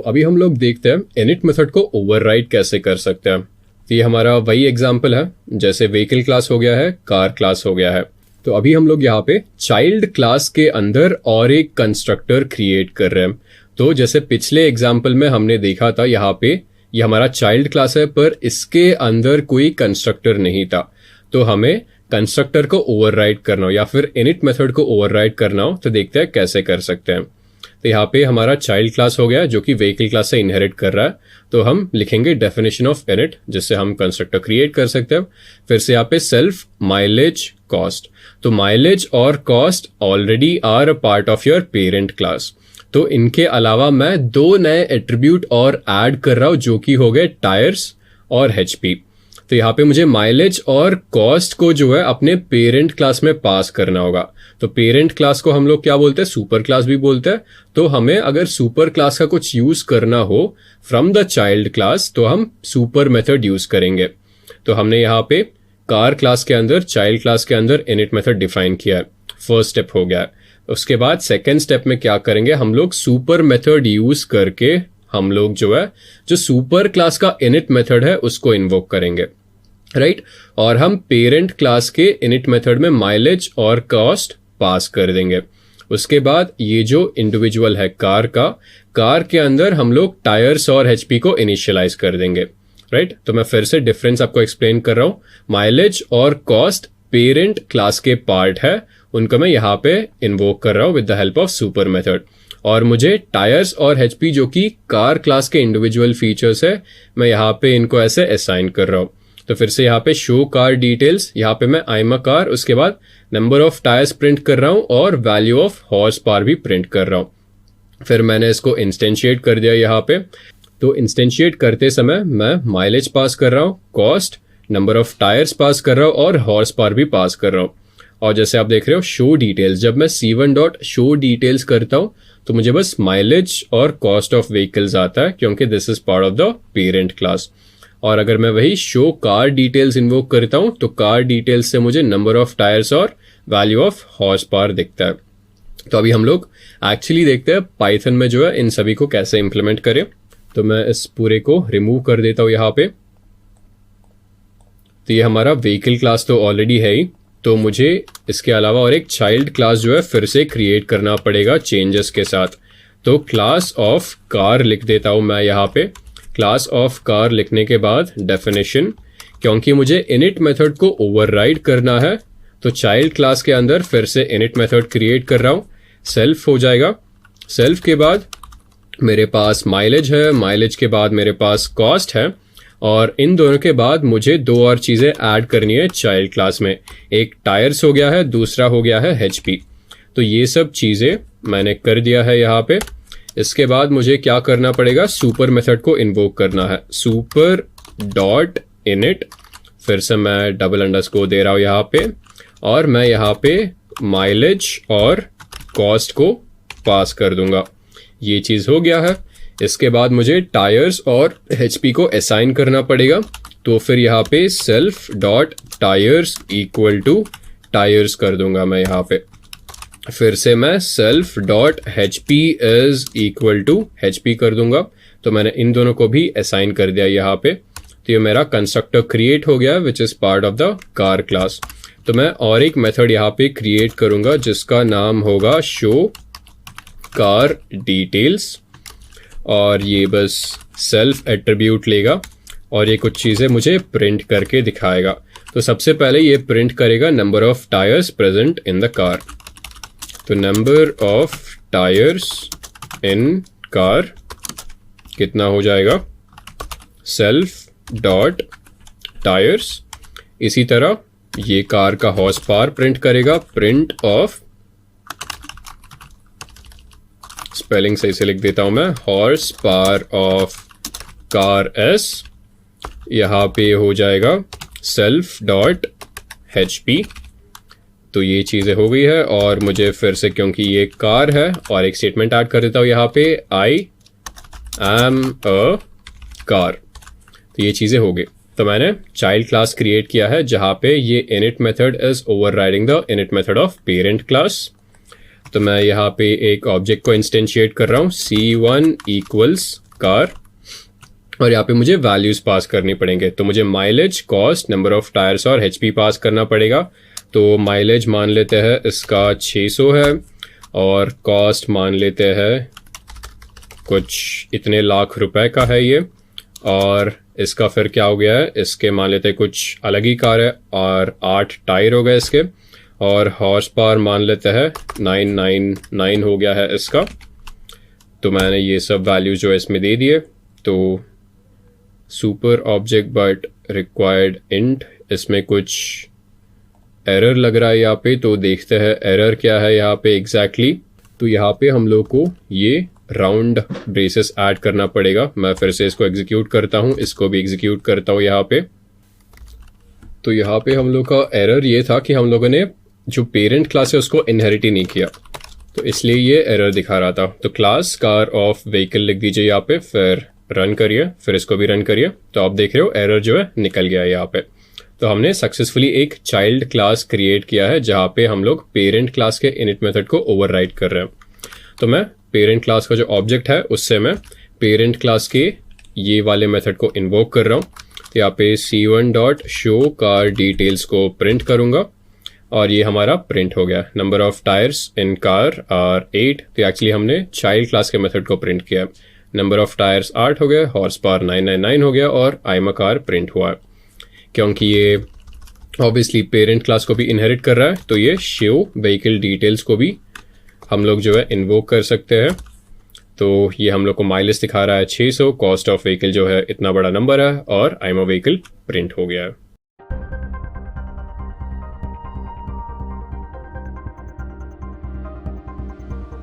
अभी हम लोग देखते हैं इनिट मेथड को ओवरराइड कैसे कर सकते हैं। तो ये हमारा वही एग्जांपल है, जैसे व्हीकल क्लास हो गया है, कार क्लास हो गया है। तो अभी हम लोग यहाँ पे चाइल्ड क्लास के अंदर और एक कंस्ट्रक्टर क्रिएट कर रहे हैं। तो जैसे पिछले एग्जांपल में हमने देखा था, यहाँ पे ये हमारा चाइल्ड क्लास है पर इसके अंदर कोई कंस्ट्रक्टर नहीं था। तो हमें कंस्ट्रक्टर को ओवरराइड करना हो या फिर इनिट मेथड को ओवरराइड करना हो तो देखते हैं कैसे कर सकते हैं। तो यहाँ पे हमारा चाइल्ड क्लास हो गया जो कि व्हीकल क्लास से इनहेरिट कर रहा है। तो हम लिखेंगे डेफिनेशन ऑफ इनिट, जिससे हम कंस्ट्रक्टर क्रिएट कर सकते हैं। फिर से यहाँ पे सेल्फ माइलेज कॉस्ट। तो माइलेज और cost already are a part of your parent class. तो इनके अलावा मैं दो नए एट्रीब्यूट और ऐड कर रहा हूं जो कि हो गए टायर्स और एचपी। तो यहाँ पे मुझे माइलेज और कॉस्ट को जो है अपने पेरेंट क्लास में पास करना होगा। तो पेरेंट क्लास को हम लोग क्या बोलते हैं, सुपर क्लास भी बोलते हैं। तो हमें अगर सुपर क्लास का कुछ यूज करना हो फ्रॉम द चाइल्ड क्लास तो हम सुपर मेथड यूज करेंगे। तो हमने यहाँ पे कार क्लास के अंदर, चाइल्ड क्लास के अंदर इनिट मेथड डिफाइन किया है। फर्स्ट स्टेप हो गया है। उसके बाद सेकेंड स्टेप में क्या करेंगे, हम लोग सुपर मेथड यूज करके हम लोग जो है जो सुपर क्लास का इनिट मेथड है उसको इन्वोक करेंगे, राइट। और हम पेरेंट क्लास के इनिट मेथड में माइलेज और कॉस्ट पास कर देंगे। उसके बाद ये जो इंडिविजुअल है कार के अंदर हम लोग टायर्स और एचपी को इनिशियलाइज कर देंगे, राइट। तो मैं फिर से डिफरेंस आपको एक्सप्लेन कर रहा हूं। माइलेज और कॉस्ट पेरेंट क्लास के पार्ट है, उनको मैं यहाँ पे इन्वोक कर रहा हूं with the help of super method. और मुझे टायर्स और एचपी जो कि कार क्लास के इंडिविजुअल फीचर्स है, मैं यहाँ पे इनको ऐसे असाइन कर रहा हूँ। तो फिर से यहाँ पे शो कार डिटेल्स, यहाँ पे मैं आई एम अ कार, उसके बाद नंबर ऑफ टायर्स प्रिंट कर रहा हूँ और वैल्यू ऑफ हॉर्स पावर भी प्रिंट कर रहा हूँ। फिर मैंने इसको इंस्टेंशिएट कर दिया यहाँ पे। तो इंस्टेंशिएट करते समय मैं माइलेज पास कर रहा हूँ, कॉस्ट, नंबर ऑफ टायर्स पास कर रहा हूँ और हॉर्स पावर भी पास कर रहा हूँ। और जैसे आप देख रहे हो शो डिटेल्स, जब मैं C1 डॉट शो डिटेल्स करता हूँ तो मुझे बस माइलेज और कॉस्ट ऑफ व्हीकल्स आता है, क्योंकि this is part of the parent class. और अगर मैं वही शो कार डिटेल्स इन्वोक करता हूं तो कार डिटेल्स से मुझे नंबर ऑफ टायर्स और वैल्यू ऑफ हॉर्स पावर दिखता है। तो अभी हम लोग एक्चुअली देखते हैं पाइथन में जो है इन सभी को कैसे इंप्लीमेंट करें। तो मैं इस पूरे को रिमूव कर देता हूं यहाँ पे। तो ये हमारा व्हीकल क्लास तो ऑलरेडी है ही, तो मुझे इसके अलावा और एक चाइल्ड क्लास जो है फिर से क्रिएट करना पड़ेगा चेंजेस के साथ। तो क्लास ऑफ कार लिख देता हूं मैं यहाँ पे। क्लास ऑफ कार लिखने के बाद डेफिनेशन, क्योंकि मुझे इनिट मेथड को ओवरराइड करना है तो चाइल्ड क्लास के अंदर फिर से इनिट मेथड क्रिएट कर रहा हूं। सेल्फ हो जाएगा, सेल्फ के बाद मेरे पास माइलेज है, माइलेज के बाद मेरे पास कॉस्ट है, और इन दोनों के बाद मुझे दो और चीजें ऐड करनी है चाइल्ड क्लास में। एक टायर्स हो गया है, दूसरा हो गया है एचपी। तो ये सब चीजें मैंने कर दिया है यहाँ पे। इसके बाद मुझे क्या करना पड़ेगा, सुपर मेथड को इन्वोक करना है, सुपर डॉट इनिट। फिर से मैं डबल अंडरस्कोर दे रहा हूं यहाँ पे, और मैं यहाँ पे माइलेज और कॉस्ट को पास कर दूंगा। ये चीज हो गया है। इसके बाद मुझे टायर्स और एचपी को असाइन करना पड़ेगा। तो फिर यहाँ पे self dot tyres equal to tyres कर दूंगा मैं यहाँ पे। फिर से मैं self dot HP is equal to HP कर दूंगा। तो मैंने इन दोनों को भी असाइन कर दिया यहाँ पे। तो ये मेरा कंस्ट्रक्टर क्रिएट हो गया which is part of the car class. तो मैं और एक मेथड यहाँ पे क्रिएट करूंगा जिसका नाम होगा शो कार डिटेल्स, और ये बस सेल्फ एट्रीब्यूट लेगा और ये कुछ चीजें मुझे प्रिंट करके दिखाएगा। तो सबसे पहले ये प्रिंट करेगा number of tyres present in the car. तो number of tyres in car कितना हो जाएगा, सेल्फ डॉट टायर्स। इसी तरह ये कार का हॉर्स पावर प्रिंट करेगा, प्रिंट ऑफ, स्पेलिंग सही से लिख देता हूं मैं, horse power of car S. यहां पे हो जाएगा सेल्फ डॉट एचपी। तो ये चीजें हो गई है। और मुझे फिर से, क्योंकि ये कार है, और एक स्टेटमेंट ऐड कर देता हूं यहाँ पे, आई एम अ कार। तो ये चीजें हो गई। तो मैंने चाइल्ड क्लास क्रिएट किया है जहां पे ये init method is overriding the init method of parent class. तो मैं यहाँ पे एक ऑब्जेक्ट को इंस्टेंशिएट कर रहा हूँ, C1 इक्वल्स कार, और यहाँ पे मुझे वैल्यूज पास करनी पड़ेंगे। तो मुझे mileage, cost, number of tyres और HP पास करना पड़ेगा। तो माइलेज मान लेते हैं इसका 600 है, और कॉस्ट मान लेते हैं कुछ इतने लाख रुपए का है ये, और इसका फिर क्या हो गया है, इसके मान लेते हैं कुछ अलग ही कार है, और 8 टायर हो गए इसके, और हॉर्स पावर मान लेते हैं 999 हो गया है इसका। तो मैंने ये सब वैल्यूज जो है इसमें दे दिए। तो super object but required int, इसमें कुछ एरर लग रहा है यहाँ पे, तो देखते हैं एरर क्या है यहाँ पे एग्जैक्टली। तो यहाँ पे हम लोग को ये राउंड ब्रेसेस ऐड करना पड़ेगा। मैं फिर से इसको एग्जीक्यूट करता हूँ, इसको भी एग्जीक्यूट करता हूँ यहाँ पे। तो यहाँ पे हम लोग का एरर ये था कि हम लोगों ने जो पेरेंट क्लास है उसको इनहेरिट ही नहीं किया, तो इसलिए ये एरर दिखा रहा था। तो क्लास कार ऑफ व्हीकल लिख दीजिए यहाँ पे, फिर रन करिए, फिर इसको भी रन करिए। तो आप देख रहे हो एरर जो है निकल गया है यहाँ पे। तो हमने सक्सेसफुली एक चाइल्ड क्लास क्रिएट किया है जहाँ पे हम लोग पेरेंट क्लास के इनिट मेथड को ओवरराइड कर रहे हैं। तो मैं पेरेंट क्लास का जो ऑब्जेक्ट है उससे मैं पेरेंट क्लास के ये वाले मेथड को इन्वोक कर रहा हूँ। तो यहाँ पे c1.show car details को प्रिंट करूंगा, और ये हमारा प्रिंट हो गया। Number of tyres in car are 8। तो एक्चुअली हमने चाइल्ड क्लास के मेथड को प्रिंट किया। नंबर ऑफ टायर्स 8 हो गया, हॉर्स पावर 999 हो गया, और I am a car print हुआ। क्योंकि ये ऑब्वियसली पेरेंट क्लास को भी इनहेरिट कर रहा है, तो ये शो व्हीकल डिटेल्स को भी हम लोग जो है इन्वोक कर सकते हैं। तो ये हम लोग को माइलेज दिखा रहा है 600, कॉस्ट ऑफ व्हीकल जो है इतना बड़ा नंबर है, और I am a vehicle print हो गया है।